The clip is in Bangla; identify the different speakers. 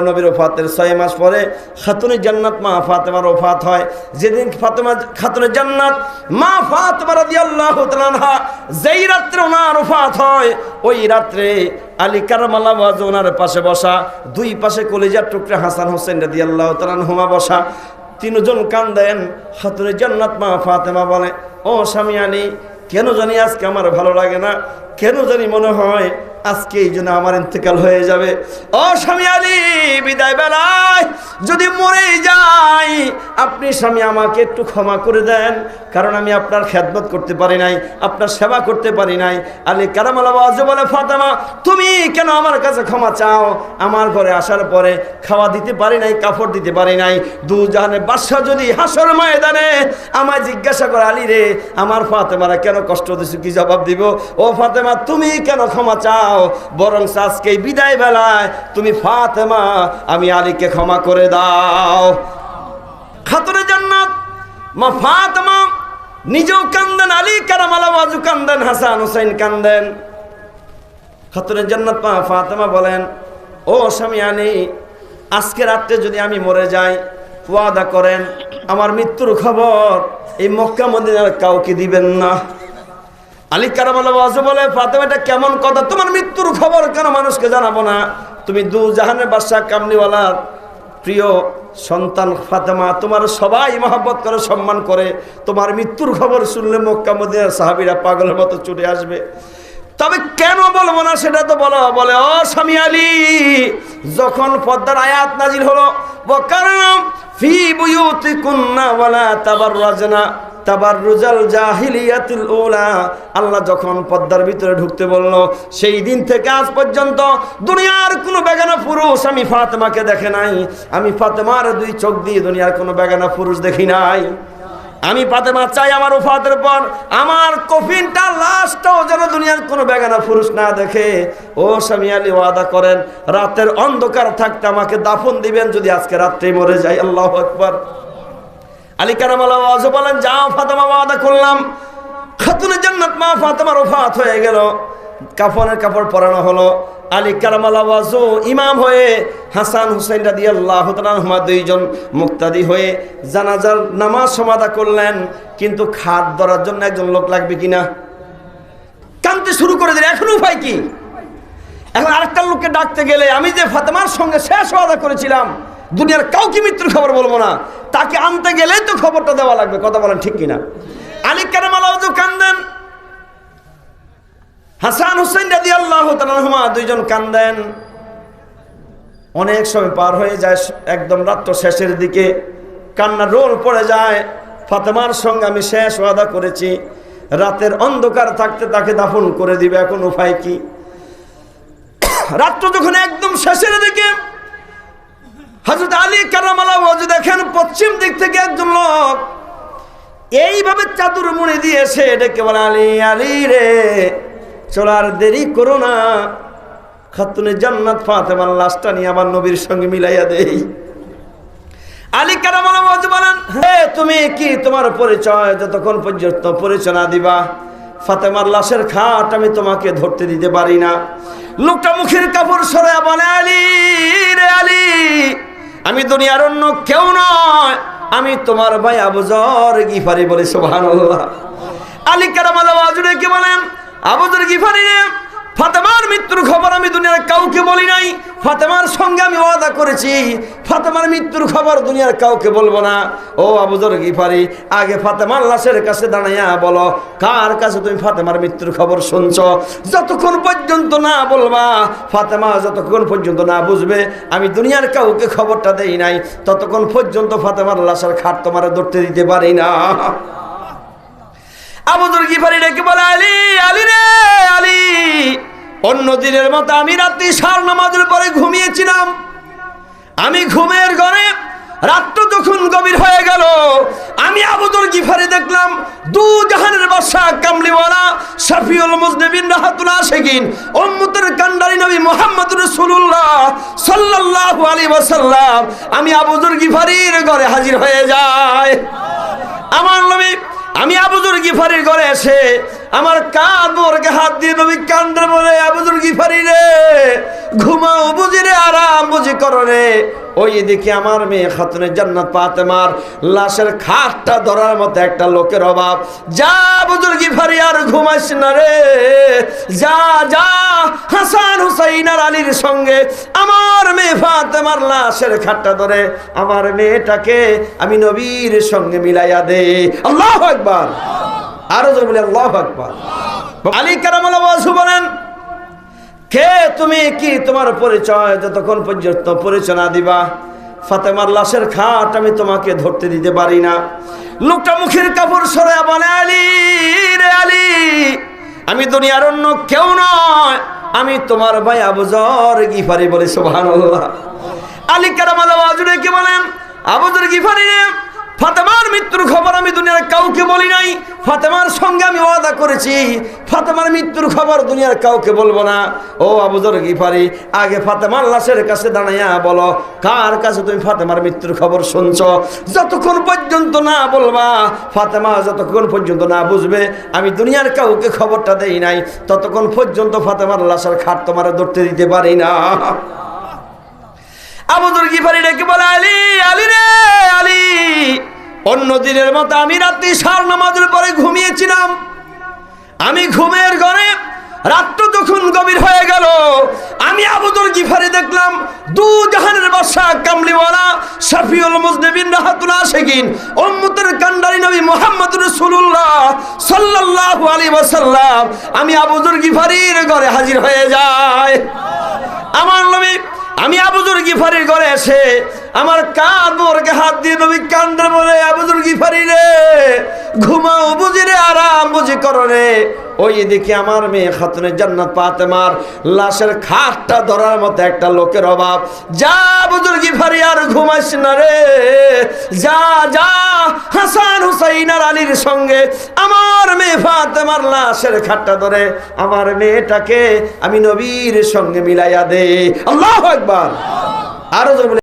Speaker 1: নবীর ওফাতের 6 মাস পরে খাতুনে জান্নাত মা ফাতেমার ওফাত হয়। যেদিন ফাতেমা খাতুনে জান্নাত মা ফাতেমা রাদিয়াল্লাহু তাআলা আনহা যেই রাত্রে ওনার ওফাত হয়, ওই রাত্রে আলী কারামাল্লাহু ওয়াজহু ওনার পাশে বসা, দুই পাশে কলিজার টুকরা হাসান হোসেন রাদিয়াল্লাহু তাআলা আনহুমা বসা, তিনজন কান্দেন। খাতুনে জান্নাত মা ফাতেমা বলে, ও স্বামী আলী, কেন জানি আজকে আমার ভালো লাগে না, কেন জানি মনে হয় আজকে এই জন্য আমার ইন্তেকাল হয়ে যাবে। ও স্বামী আলী, বিদায় বেলায় যদি মরে যাই, আপনি স্বামী আমাকে একটু ক্ষমা করে দেন, কারণ আমি আপনার খেদমত করতে পারি নাই, আপনার সেবা করতে পারি নাই। আলী কারামাল্লাহু ওয়াজহু বলে, ফাতেমা তুমি কেন আমার কাছে ক্ষমা চাও? আমার ঘরে আসার পরে খাওয়া দিতে পারি নাই, কাপড় দিতে পারি নাই। দু জাহানের বাদশা যদি হাসর ময়দানে আমায় জিজ্ঞাসা করে, আলী রে আমার ফাতেমারা কেন কষ্ট দিছো, কি জবাব দিব? ও ফাতেমা, তুমি কেন ক্ষমা চাও? বরং আজকে বিদায় বেলায় তুমি ফাতেমা আমি আলীকে ক্ষমা করে দাও। খাতুনে জান্নাত মা ফাতেমা নিজেও কান্দেন, আলী কারামাল্লাহু ওয়াজহু কান্দেন, হাসান হুসাইন কান্দেন। খাতুনে জান্নাত মা ফাতেমা বলেন, ও স্বামী আলী, আজকে রাত্রে যদি আমি মরে যাই, ওয়াদা করেন আমার মৃত্যুর খবর এই মক্কা মদিনার কাউকে দিবেন না। আলী কারামাল্লাহু ওয়াজহু বলে, ফাতেমা এটা কেমন কথা? তোমার মৃত্যুর খবর কেন মানুষকে জানাবো না? তুমি দু জাহানের বাদশা কামলিওয়ালার প্রিয় সন্তান ফাতেমা, তোমার সবাই মহব্বত করে, সম্মান করে। তোমার মৃত্যুর খবর শুনলে মক্কা মদিনার সাহাবীরা পাগলের মতো ছুটে আসবে। তবে কেন বলবো না সেটা তো বলো। বলে, ও স্বামী আলী, যখন পর্দার আয়াত নাজিল হলো, ওয়াকারনা ফি বুয়ুতিকুন্না ওয়ালা তাবাররাজনা তাবাররুজাল জাহিলিয়াতুল উলা, আল্লাহ যখন পর্দার ভিতরে ঢুকতে বলল, সেই দিন থেকে আজ পর্যন্ত দুনিয়ার কোনো বেগানা পুরুষ আমি ফাতেমাকে দেখে নাই। আমি ফাতেমার দুই চোখ দিয়ে দুনিয়ার কোনো বেগানা পুরুষ দেখি নাই। আমি ফাতেমা চাই আমার ওফাতের পর আমার কফিনটা, লাশটাও যেন দুনিয়ার কোনো বেগানা পুরুষ না দেখে। ও স্বামী আলী, ওয়াদা করেন রাতের অন্ধকার থাকতে আমাকে দাফন দিবেন যদি আজকে রাত্রেই মরে যাই। আল্লাহু আকবার। আলী কারামাল্লাহু ওয়াজহু বলেন, যাও ফাতেমা, ওয়াদা করলাম। খাতুনে জান্নাত মা ফাতেমার ওফাত হয়ে গেল, কাফনের কাপড় পরানো হলো। আলী কারামাল্লাহু ওয়াজহু ইমাম হয়ে, হাসান হুসাইন রাদিয়াল্লাহু তাআলা আনহুমা দুইজন মুক্তাদি হয়ে জানাজার নামাজ সমাদা করলেন। কিন্তু খাট ধরার জন্য একজন লোক লাগবে কিনা? কাঁদতে শুরু করে দিলেন। এখন উপায় কি? এখন আরেকটা লোককে ডাকতে গেলে, আমি যে ফাতেমার সঙ্গে শেষ ওয়াদা করেছিলাম দুনিয়ার কাউকে মৃত্যুর খবর বলবো না, তাকে আনতে গেলেই তো খবরটা দেওয়া লাগবে। কথা বলেন ঠিক কিনা? আলী কারামাল্লাহু ওয়াজহু কান্দেন, হাসান হুসাইন রাদিয়াল্লাহু তাআলা আনহুমা দুইজন কান্দেন। অনেক সময় পার হয়ে যায়, একদম রাত্র শেষের দিকে কান্নার রোল পড়ে যায়। ফাতেমার সঙ্গে আমি শেষ ওয়াদা করেছি, রাতের অন্ধকার থাকতে তাকে দাফন করে দিবে। এখন উপায় কি? রাত্র যখন একদম শেষের দিকে, হযরত আলী কারামাল্লাহু ওয়াজহু দেখেন পশ্চিম দিক থেকে একজন লোক এইভাবে চাদর মুড়ি দিয়ে এসে ডেকে বলে, আলী, আলী রে, চলো আর দেরি করো না, খাতুনে জান্নাত ফাতেমার লাশটা নিয়ে আমার নবীর সঙ্গে মিলাইয়া দেই। আলী কারামাল্লাহু ওয়াজহু বলেন, হে তুমি কি, তোমার পরিচয় যতক্ষণ পর্যন্ত পরিচয় না দিবা ফাতেমার লাশের খাট আমি তোমাকে ধরতে দিতে পারি না। লোকটা মুখের কাপড় সরাইয়া বলে, আলী রে আলী, আমি দুনিয়ার অন্য কেউ নয়, আমি তোমার ভাই আবু যর গিফারি। বলে সুবহানাল্লাহ। আলী কারামাল্লাহু ওয়াজহু কি বলেন, আবু যর গিফারি রে, ফাতেমার মৃত্যুর খবর আমি দুনিয়ার কাউকে বলি নাই, ফাতেমার সঙ্গে আমি ওয়াদা করেছি ফাতেমার মৃত্যুর খবর দুনিয়ার কাউকে বলবো না। ও আবু যর গিফারি, আগে ফাতেমার লাশের কাছে দাঁড়াইয়া বলো, কার কাছে তুমি ফাতেমার মৃত্যুর খবর শুনছো? যতক্ষণ পর্যন্ত না বলবা, ফাতেমা যতক্ষণ পর্যন্ত না বুঝবে আমি দুনিয়ার কাউকে খবরটা দেই নাই, ততক্ষণ পর্যন্ত ফাতেমার লাশের খাট তোমার ধরতে দিতে পারি না। আবু যর গিফারি ডেকে বলে, আলী, আলী রে আলী, অন্য দিনের মতো আমি রাত্রি সার নামাজের পরে ঘুমিয়েছিলাম। আমি ঘুমের ঘরে রাত্র যখন গভীর হয়ে গেল, আমি আবু যর গিফারি দেখলাম দু জাহানের বাদশা কামলিওয়ালা শাফিউল মুজনিবিন রাহমাতুল আশিকিন উম্মতের কান্ডারি নবী মুহাম্মদ রাসূলুল্লাহ সাল্লাল্লাহু আলাইহি ওয়াসাল্লাম, আমি আবু যর গিফারির ঘরে হাজির হয়ে যাই। আমার নবী আমি আবু যর গিফারির ঘরে এসে আমার কাঁধ মোরকে হাত দিয়ে নবী কান্দে বলে, আবু যর গিফারি রে, ঘুমাও বুঝি রে, আরাম বুঝি করো রে। ওই দিকে আমার মেয়ে খাতুনে জান্নাত ফাতেমার লাশের খাটটা ধরার মতো একটা লোকের অভাব। যা আবু যর গিফারি, আর ঘুমাইস না রে, যা যা হাসান হুসাইন আর আলীর সঙ্গে আমার মেয়ে ফাতেমার লাশের খাটটা ধরে আমার মেয়েটাকে আমি নবীর সঙ্গে মিলাইয়া দে। আল্লাহু আকবার, আরো জোরে বলি আল্লাহু আকবার। আলী কারামাল্লাহু ওয়াজহু বলেন, কে তুমি, কি তোমার পরিচয়? যতক্ষণ পর্যন্ত পরিচয় না দিবা ফাতেমার লাশের খাট আমি তোমাকে ধরতে দিতে পারি না। লোকটা মুখের কাপড় সরাইয়া বলে, আলী রে আলী, আমি দুনিয়ার অন্য কেউ নয়, আমি তোমার ভাই আবু যর গিফারি। বলে সুবহানাল্লাহ। আলী কারামাল্লাহু ওয়াজহু কি বলেন, আবু যর গিফারি রে, ফাতেমার মৃত্যুর খবর আমি দুনিয়ার কাউকে বলি নাই। ফাতেমার সঙ্গে আমি ওয়াদা করেছি, ফাতেমার মৃত্যুর খবর দুনিয়ার কাউকে বলবো না। ও আবু যর গিফারি, আগে ফাতেমার লাশের কাছে দাঁড়াইয়া বলো, কার কাছে তুমি ফাতেমার মৃত্যুর খবর শুনছো? যতক্ষণ পর্যন্ত না বলবা, ফাতেমা যতক্ষণ পর্যন্ত না বুঝবে আমি দুনিয়ার কাউকে খবরটা দেই নাই, ততক্ষণ পর্যন্ত ফাতেমার লাশের খাট তোমার ধরতে দিতে পারি না। আবু যর গিফারি ডেকে বলে, আলী আলী রে আলী, অন্য দিনের মতো আমি রাত্রি সার নামাজের পরে ঘুমিয়েছিলাম। আমি ঘুমের ঘরে রাত্র যখন গভীর হয়ে গেল, আমি আবু যর গিফারি দেখলাম দু জাহানের বাদশা কামলিওয়ালা শফিউল মুজনিবিন রাহমাতুল আশিকিন উম্মতের কান্ডারি নবী মুহাম্মদুর রাসূলুল্লাহ সাল্লাল্লাহু আলাইহি ওয়াসাল্লাম আমি আবু যর গিফারির ঘরে হাজির হয়ে যায়। আমার নবী, আমি আবু যর গিফারির ঘরে এসে আমার কাঁধ মোরকে হাত দিয়ে নবী কান্দে বলে, আবু যর গিফারি রে, ঘুমাও বুঝি রে, আরাম বুঝি করো রে। ওই দিকে আমার মেয়ে খাতুনে জান্নাত ফাতেমার লাশের খাটটা ধরার মতো একটা লোকের অভাব। যা আবু যর গিফারি, আর ঘুমাইস না রে, যা যা হাসান হুসাইন আর আলীর সঙ্গে আমার মেয়ে ফাতেমার লাশের খাটটা ধরে আমার মেয়েটাকে আমি নবীর সঙ্গে মিলাইয়া দে। আল্লাহু আকবার, আরো জোরে